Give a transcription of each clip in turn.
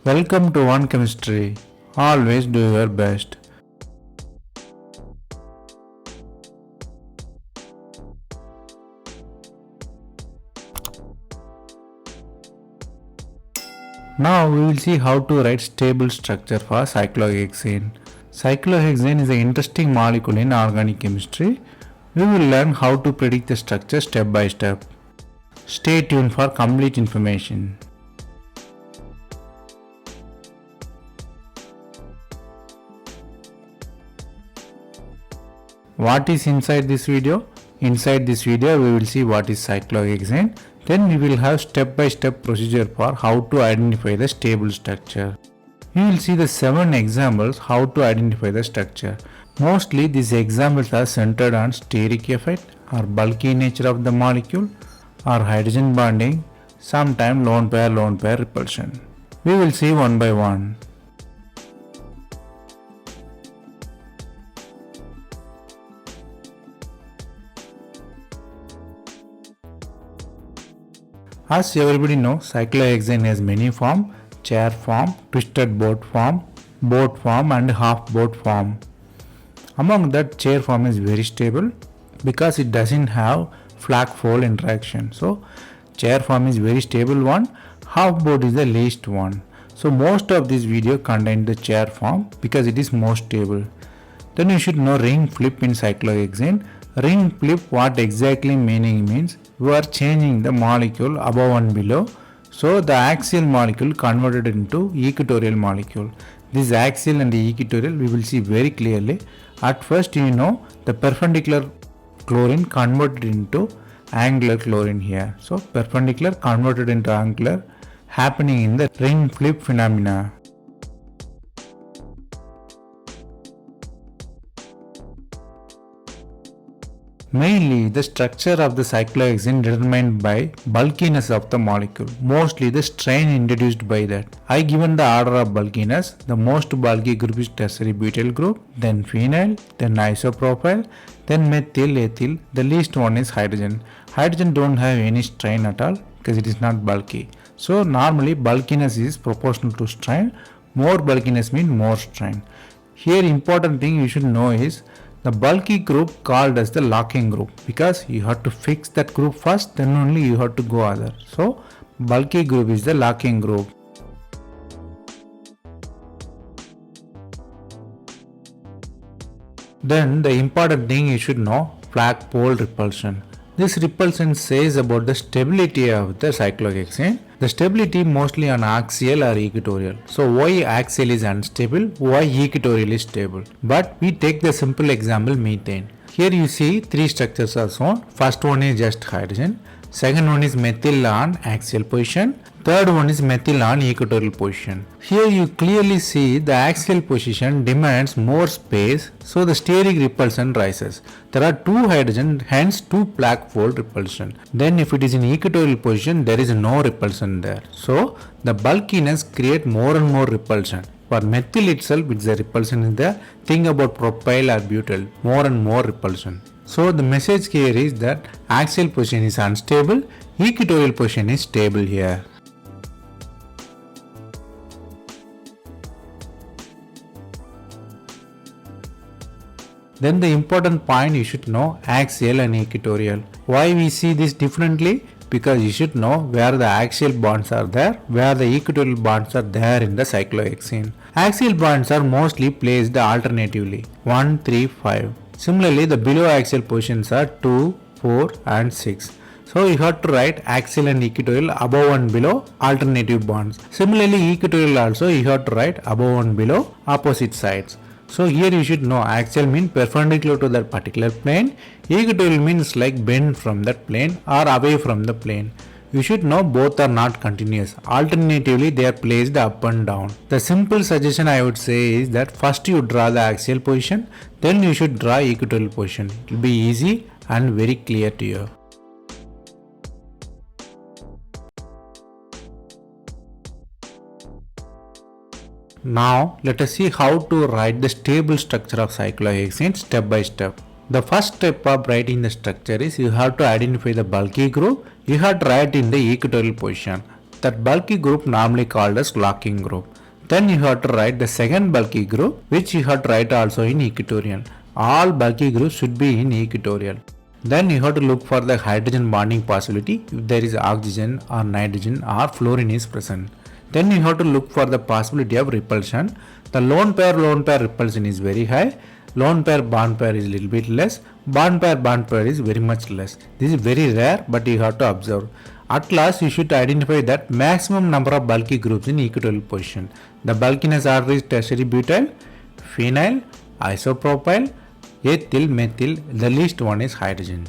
Welcome to One Chemistry. Always do your best. Now we will see how to write stable structure for cyclohexane. Cyclohexane is an interesting molecule in organic chemistry. We will learn how to predict the structure step by step. Stay tuned for complete information. What is inside this video? Inside this video we will see what is cyclohexane. Then we will have step-by-step procedure for how to identify the stable structure. We will see the 7 examples how to identify the structure. Mostly these examples are centered on steric effect or bulky nature of the molecule or hydrogen bonding, sometimes lone pair repulsion. We will see one by one. As everybody knows, cyclohexane has many forms: chair form, twisted boat form and half boat form. Among that, chair form is very stable because it doesn't have flag fold interaction. So chair form is very stable one, half boat is the least one. So most of this video contains the chair form because it is most stable. Then you should know ring flip in cyclohexane. Ring flip, what exactly meaning means? We are changing the molecule above and below. So the axial molecule converted into equatorial molecule. This axial and the equatorial we will see very clearly. At first you know the perpendicular chlorine converted into angular chlorine here. So perpendicular converted into angular happening in the ring flip phenomena. Mainly, the structure of the cyclohexane determined by bulkiness of the molecule, mostly the strain introduced by that. I given the order of bulkiness. The most bulky group is tertiary butyl group, then phenyl, then isopropyl, then methyl, ethyl. The least one is hydrogen. Hydrogen don't have any strain at all because it is not bulky. So normally bulkiness is proportional to strain. More bulkiness means more strain. Here important thing you should know is the bulky group called as the locking group because you have to fix that group first, then only you have to go other. So bulky group is the locking group. Then the important thing you should know, flag pole repulsion. This repulsion says about the stability of the cyclohexane. The stability mostly on axial or equatorial. So why axial is unstable, why equatorial is stable. But we take the simple example methane. Here you see 3 structures are shown. First one is just hydrogen. Second one is methyl on axial position. Third one is methyl on equatorial position. Here you clearly see the axial position demands more space, so the steric repulsion rises. There are 2 hydrogen, hence 2 flag fold repulsion. Then if it is in equatorial position, there is no repulsion there. So the bulkiness creates more and more repulsion. For methyl itself, it's a repulsion in there. Think about propyl or butyl, more and more repulsion. So the message here is that axial position is unstable, equatorial position is stable here. Then the important point you should know, axial and equatorial. Why we see this differently? Because you should know where the axial bonds are there, where the equatorial bonds are there in the cyclohexane. Axial bonds are mostly placed alternatively, 1, 3, 5. Similarly, the below axial positions are 2, 4 and 6. So you have to write axial and equatorial above and below alternative bonds. Similarly, equatorial also you have to write above and below opposite sides. So here you should know axial means perpendicular to that particular plane, equatorial means like bend from that plane or away from the plane. You should know both are not continuous. Alternatively they are placed up and down. The simple suggestion I would say is that first you draw the axial position, then you should draw equatorial position. It will be easy and very clear to you. Now let us see how to write the stable structure of cyclohexane step by step. The first step of writing the structure is you have to identify the bulky group. You have to write in the equatorial position. That bulky group normally called as locking group. Then you have to write the second bulky group, which you have to write also in equatorial. All bulky groups should be in equatorial. Then you have to look for the hydrogen bonding possibility if there is oxygen or nitrogen or fluorine is present. Then you have to look for the possibility of repulsion. The lone pair repulsion is very high. Lone pair bond pair is little bit less. Bond pair is very much less. This is very rare, but you have to observe. At last, you should identify that maximum number of bulky groups in equatorial position. The bulkiness order is tertiary butyl, phenyl, isopropyl, ethyl, methyl. The least one is hydrogen.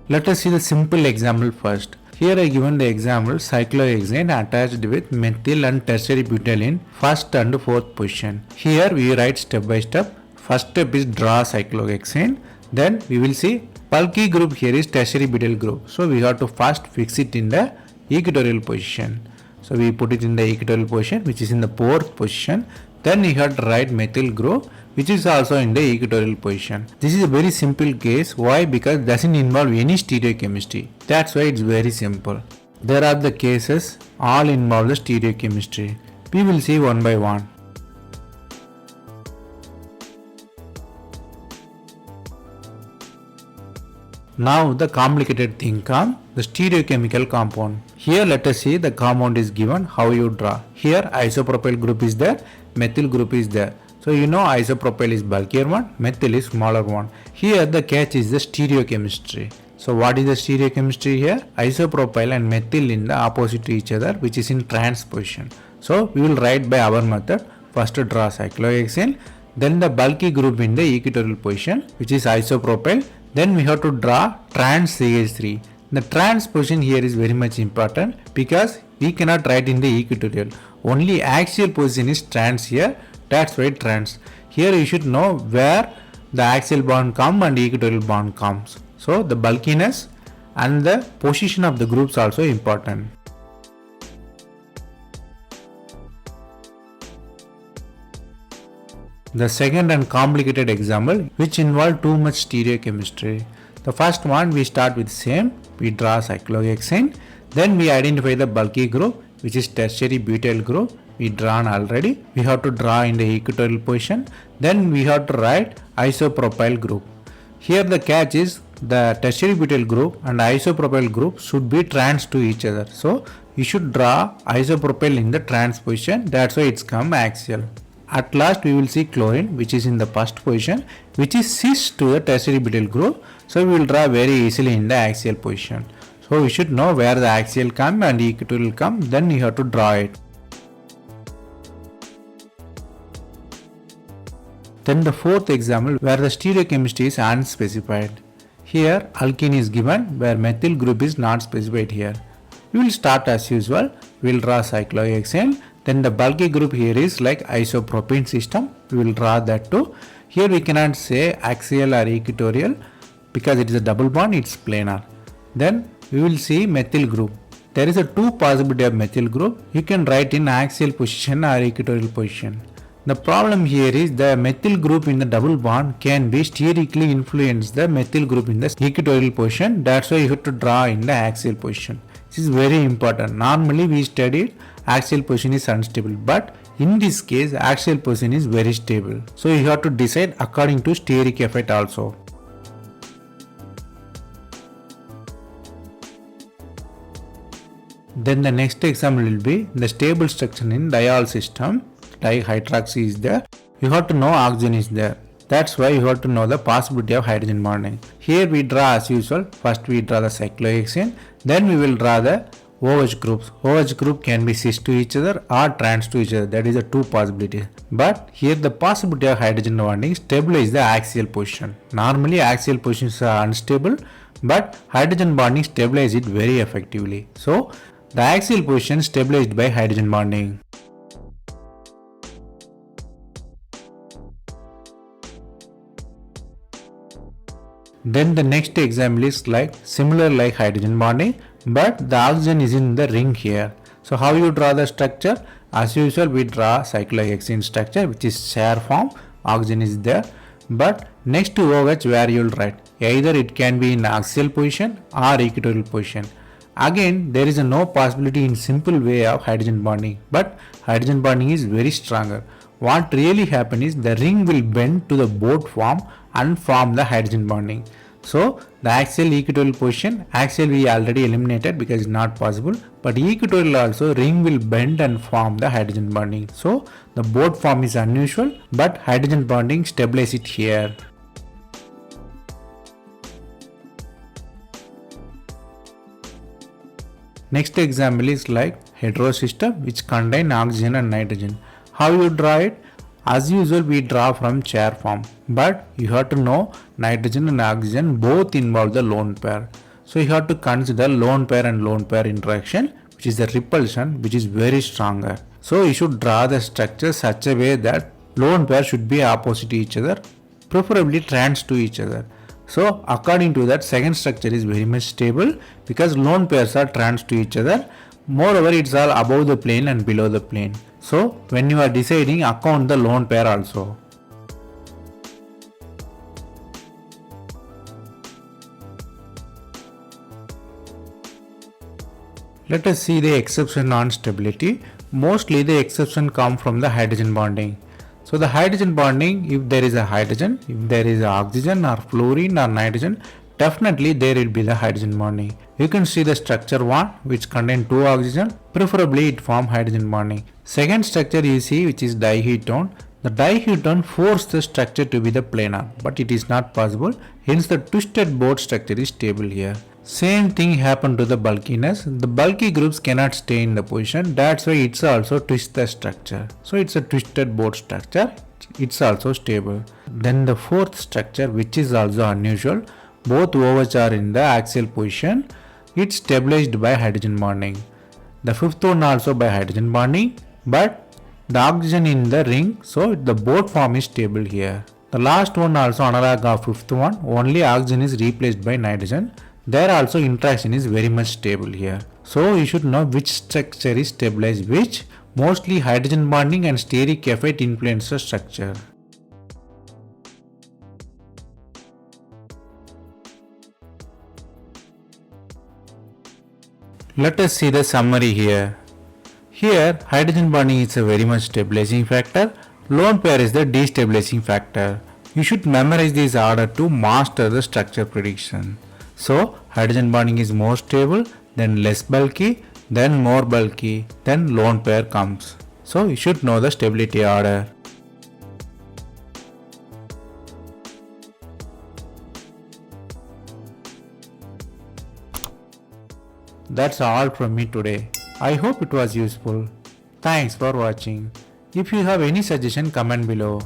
Let us see the simple example first. Here I given the example cyclohexane attached with methyl and tertiary butyl in first and fourth position. Here we write step by step. First step is draw cyclohexane. Then we will see bulky group here is tertiary butyl group. So we have to first fix it in the equatorial position. So we put it in the equatorial position, which is in the fourth position. Then we have to write methyl group, which is also in the equatorial position. This is a very simple case. Why? Because it doesn't involve any stereochemistry. That's why it's very simple. There are the cases all involve the stereochemistry. We will see one by one. Now the complicated thing comes, the stereochemical compound. Here let us see the compound is given, how you draw. Here isopropyl group is there, methyl group is there. So you know isopropyl is bulkier one, methyl is smaller one. Here the catch is the stereochemistry. So what is the stereochemistry here? Isopropyl and methyl in the opposite to each other, which is in trans position. So we will write by our method. First draw cyclohexane, then the bulky group in the equatorial position, which is isopropyl. Then we have to draw trans CH3. The trans position here is very much important because we cannot write in the equatorial. Only axial position is trans here. That's why trans. Here you should know where the axial bond comes and equatorial bond comes. So the bulkiness and the position of the groups also important. The second and complicated example which involve too much stereochemistry. The first one we start with same, we draw cyclohexane, then we identify the bulky group which is tertiary butyl group, we drawn already, we have to draw in the equatorial position, then we have to write isopropyl group. Here the catch is the tertiary butyl group and isopropyl group should be trans to each other. So you should draw isopropyl in the trans position, that's why it's come axial. At last we will see chlorine which is in the first position which is cis to the tertiary butyl group. So we will draw very easily in the axial position. So we should know where the axial come and equatorial come, then you have to draw it. Then the fourth example where the stereochemistry is unspecified. Here alkene is given where methyl group is not specified here. We will start as usual, we will draw cyclohexane. Then the bulky group here is like isopropene system. We will draw that too. Here we cannot say axial or equatorial because it is a double bond, it's planar. Then we will see methyl group. There is a two possibility of methyl group. You can write in axial position or equatorial position. The problem here is the methyl group in the double bond can be sterically influence the methyl group in the equatorial position. That's why you have to draw in the axial position. This is very important. Normally we studied axial position is unstable, but in this case axial position is very stable. So you have to decide according to steric effect also. Then the next example will be the stable structure in diol system. Dihydroxy is there. You have to know oxygen is there. That's why you have to know the possibility of hydrogen bonding. Here we draw as usual. First we draw the cyclohexane. Then we will draw the OH groups. OH group can be cis to each other or trans to each other. That is the two possibilities. But here the possibility of hydrogen bonding stabilize the axial position. Normally axial positions are unstable, but hydrogen bonding stabilize it very effectively. So the axial position stabilized by hydrogen bonding. Then the next example is like similar like hydrogen bonding, but the oxygen is in the ring here. So how you draw the structure? As usual we draw cyclohexane structure which is chair form, oxygen is there, but next to OH where you will write Either it can be in axial position or equatorial position. Again, there is no possibility in simple way of hydrogen bonding, but hydrogen bonding is very stronger. What really happens is the ring will bend to the both form and form the hydrogen bonding. So the axial equatorial position, axial we already eliminated because it's not possible, but equatorial also ring will bend and form the hydrogen bonding. So the both form is unusual, but hydrogen bonding stabilize it here. Next example is like heterosystem which contain oxygen and nitrogen. How you draw it? As usual we draw from chair form, but you have to know nitrogen and oxygen both involve the lone pair. So you have to consider lone pair and lone pair interaction, which is the repulsion, which is very stronger. So you should draw the structure such a way that lone pair should be opposite to each other, preferably trans to each other. So according to that, second structure is very much stable because lone pairs are trans to each other. Moreover, it's all above the plane and below the plane. So when you are deciding, account the lone pair also. Let us see the exception on stability. Mostly the exception come from the hydrogen bonding. So the hydrogen bonding, if there is a hydrogen, if there is oxygen or fluorine or nitrogen, definitely there will be the hydrogen bonding. You can see the structure 1 which contain 2 oxygen, preferably it form hydrogen bonding. Second structure you see which is dihedron. The dihedron force the structure to be the planar, but it is not possible, hence the twisted boat structure is stable here. Same thing happened to the bulkiness. The bulky groups cannot stay in the position. That's why it's also twist the structure. So it's a twisted boat structure. It's also stable. Then the fourth structure, which is also unusual, both OH are in the axial position. It's stabilized by hydrogen bonding. The fifth one also by hydrogen bonding, but the oxygen in the ring, so the both form is stable here. The last one also analog of fifth one, only oxygen is replaced by nitrogen. There also interaction is very much stable here. So you should know which structure is stabilized which. Mostly hydrogen bonding and steric effect influence the structure. Let us see the summary here. Here hydrogen bonding is a very much stabilizing factor. Lone pair is the destabilizing factor. You should memorize this order to master the structure prediction. So hydrogen bonding is more stable, then less bulky, then more bulky, then lone pair comes. So you should know the stability order. That's all from me today. I hope it was useful. Thanks for watching. If you have any suggestion, comment below.